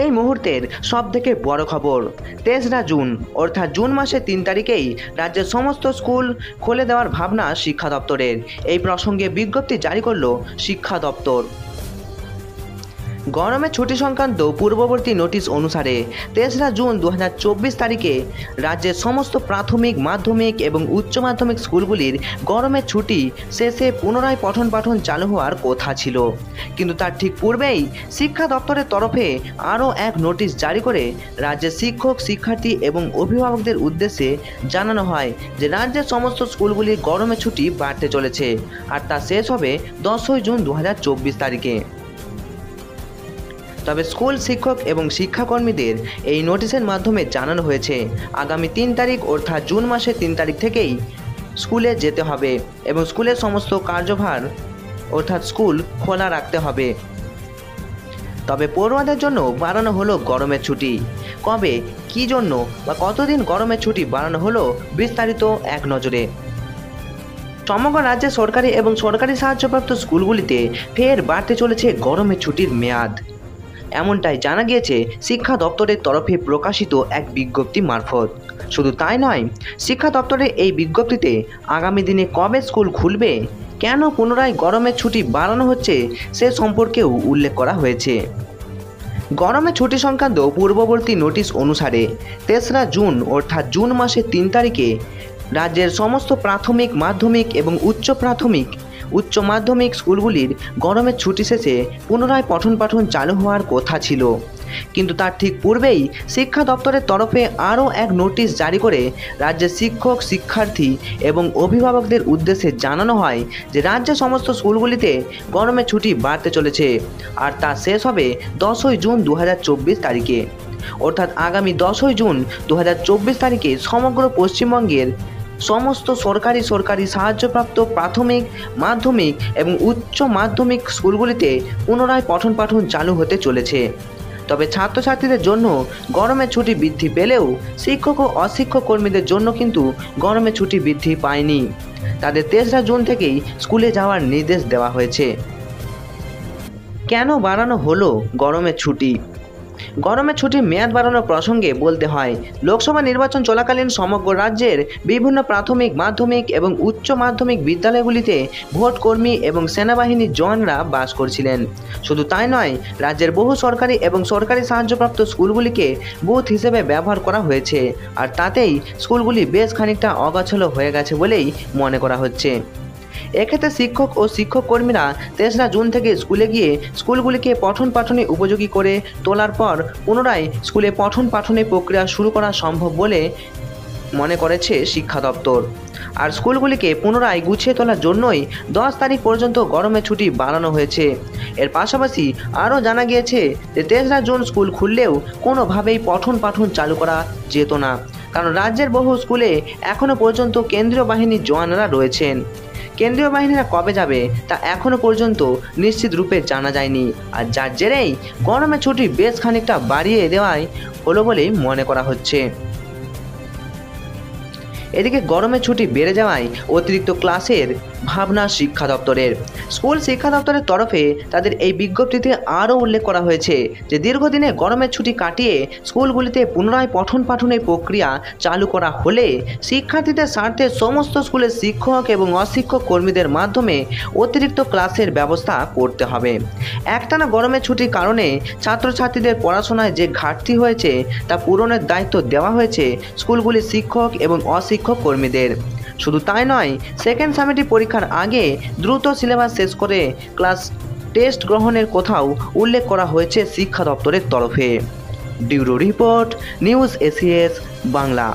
এই মুহূর্তের সবথেকে বড় খবর, 3রা জুন অর্থাৎ জুন মাসের 3 তারিখেই রাজ্যের সমস্ত স্কুল খুলে দেওয়ার ভাবনা শিক্ষা দপ্তরের। এই প্রসঙ্গে বিজ্ঞপ্তি জারি করল শিক্ষা দপ্তর। গরমের ছুটি সংক্রান্ত পূর্ববর্তী নোটিশ অনুসারে 3রা জুন 2024 তারিখে রাজ্যের সমস্ত প্রাথমিক, মাধ্যমিক এবং উচ্চ মাধ্যমিক স্কুলগুলির গরমের ছুটি শেষে পুনরায় পঠন পাঠন চালু হওয়ার কথা ছিল। কিন্তু তার ঠিক পূর্বেই শিক্ষা দপ্তরের তরফে আরও এক নোটিশ জারি করে রাজ্যের শিক্ষক, শিক্ষার্থী এবং অভিভাবকদের উদ্দেশ্যে জানানো হয় যে রাজ্যের সমস্ত স্কুলগুলির গরমের ছুটি বাড়তে চলেছে, আর তা শেষ হবে 10ই জুন 2024 তারিখে। তবে স্কুল শিক্ষক এবং শিক্ষাকর্মীদের এই নোটিশের মাধ্যমে জানানো হয়েছে আগামী 3 তারিখ অর্থাৎ জুন মাসের 3 তারিখ থেকেই স্কুলে যেতে হবে এবং স্কুলের সমস্ত কার্যভার অর্থাৎ স্কুল খোলা রাখতে হবে। তবে পড়ুয়াদের জন্য বাড়ানো হলো গরমের ছুটি। কবে, কী জন্য বা কতদিন গরমের ছুটি বাড়ানো হলো, বিস্তারিত এক নজরে। সমগ্র রাজ্যে সরকারি এবং সরকারি সাহায্যপ্রাপ্ত স্কুলগুলিতে ফের বাড়তে চলেছে গরমের ছুটির মেয়াদ। এমনটাই জানা গিয়েছে শিক্ষা দপ্তরের তরফে প্রকাশিত এক বিজ্ঞপ্তি মারফত। শুধু তাই নয়, শিক্ষা দপ্তরের এই বিজ্ঞপ্তিতে আগামী দিনে কবে স্কুল খুলবে, কেন পুনরায় গরমের ছুটি বাড়ানো হচ্ছে সে সম্পর্কেও উল্লেখ করা হয়েছে। গরমের ছুটি সংক্রান্ত পূর্ববর্তী নোটিশ অনুসারে 3রা জুন অর্থাৎ জুন মাসের 3 তারিখে রাজ্যের সমস্ত প্রাথমিক, মাধ্যমিক এবং উচ্চ মাধ্যমিক স্কুলগুলির গরমের ছুটি শেষে পুনরায় পঠন পাঠন চালু হওয়ার কথা ছিল। কিন্তু তার ঠিক পূর্বেই শিক্ষা দপ্তরের তরফে আরও এক নোটিশ জারি করে রাজ্যের শিক্ষক, শিক্ষার্থী এবং অভিভাবকদের উদ্দেশ্যে জানানো হয় যে রাজ্যের সমস্ত স্কুলগুলিতে গরমের ছুটি বাড়তে চলেছে, আর তা শেষ হবে 10ই জুন 2024 তারিখে। অর্থাৎ আগামী 10ই জুন 2024 তারিখে সমগ্র পশ্চিমবঙ্গের সমস্ত সরকারি সাহায্যপ্রাপ্ত প্রাথমিক, মাধ্যমিক এবং উচ্চ মাধ্যমিক স্কুলগুলিতে পুনরায় পঠন পাঠন চালু হতে চলেছে। তবে ছাত্রছাত্রীদের জন্য গরমের ছুটি বৃদ্ধি পেলেও শিক্ষক ও অশিক্ষক কর্মীদের জন্য কিন্তু গরমের ছুটি বৃদ্ধি পায়নি। তাদের 3রা জুন থেকেই স্কুলে যাওয়ার নির্দেশ দেওয়া হয়েছে। কেন বাড়ানো হলো গরমের ছুটি? গরমের ছুটির মেয়াদ বাড়ানোর প্রসঙ্গে বলতে হয়, লোকসভা নির্বাচন চলাকালীন সমগ্র রাজ্যের বিভিন্ন প্রাথমিক, মাধ্যমিক এবং উচ্চ মাধ্যমিক বিদ্যালয়গুলিতে ভোটকর্মী এবং সেনাবাহিনীর জওয়ানরা বাস করছিলেন। শুধু তাই নয়, রাজ্যের বহু সরকারি এবং সরকারি সাহায্যপ্রাপ্ত স্কুলগুলিকে বুথ হিসেবে ব্যবহার করা হয়েছে, আর তাতেই স্কুলগুলি বেশ খানিকটা অগোছালো হয়ে গেছে বলেই মনে করা হচ্ছে। এক্ষেত্রে শিক্ষক ও শিক্ষক কর্মীরা 3রা জুন থেকে স্কুলে গিয়ে স্কুলগুলিকে পঠন পাঠনে উপযোগী করে তোলার পর পুনরায় স্কুলে পঠন পাঠনের প্রক্রিয়া শুরু করা সম্ভব বলে মনে করেছে শিক্ষা দপ্তর। আর স্কুলগুলিকে পুনরায় গুছিয়ে তোলার জন্যই 10 তারিখ পর্যন্ত গরমের ছুটি বাড়ানো হয়েছে। এর পাশাপাশি আরও জানা গিয়েছে যে 3রা জুন স্কুল খুললেও কোনোভাবেই পঠন পাঠন চালু করা যেত না, কারণ রাজ্যের বহু স্কুলে এখনও পর্যন্ত কেন্দ্রীয় বাহিনীর জওয়ানরা রয়েছেন। কেন্দ্রীয় বাহিনীরা কবে যাবে তা এখনও পর্যন্ত নিশ্চিত রূপে জানা যায়নি, আর যার জেরেই গরমের ছুটি বেশ খানিকটা বাড়িয়ে দেওয়াই হলো বলেই মনে করা হচ্ছে। এদিকে গরমের ছুটি বেড়ে যাওয়ায় অতিরিক্ত ক্লাসের ভাবনা শিক্ষা দপ্তরের। স্কুল শিক্ষা দপ্তরের তরফে তাদের এই বিজ্ঞপ্তিতে আরও উল্লেখ করা হয়েছে যে দীর্ঘদিনে গরমের ছুটি কাটিয়ে স্কুলগুলিতে পুনরায় পঠন পাঠনের প্রক্রিয়া চালু করা হলে শিক্ষার্থীদের স্বার্থে সমস্ত স্কুলের শিক্ষক এবং অশিক্ষক কর্মীদের মাধ্যমে অতিরিক্ত ক্লাসের ব্যবস্থা করতে হবে। একটানা গরমের ছুটির কারণে ছাত্রছাত্রীদের পড়াশোনায় যে ঘাটতি হয়েছে তা পূরণের দায়িত্ব দেওয়া হয়েছে স্কুলগুলির শিক্ষক এবং অশিক্ষক কর্মীদের। শুধু তাই নয়, সেকেন্ড সামেটিভ পরীক্ষার আগে দ্রুত সিলেবাস শেষ করে ক্লাস টেস্ট গ্রহণের কথাও উল্লেখ করা হয়েছে শিক্ষা দপ্তরের তরফে। Bureau report, news ACS Bangla.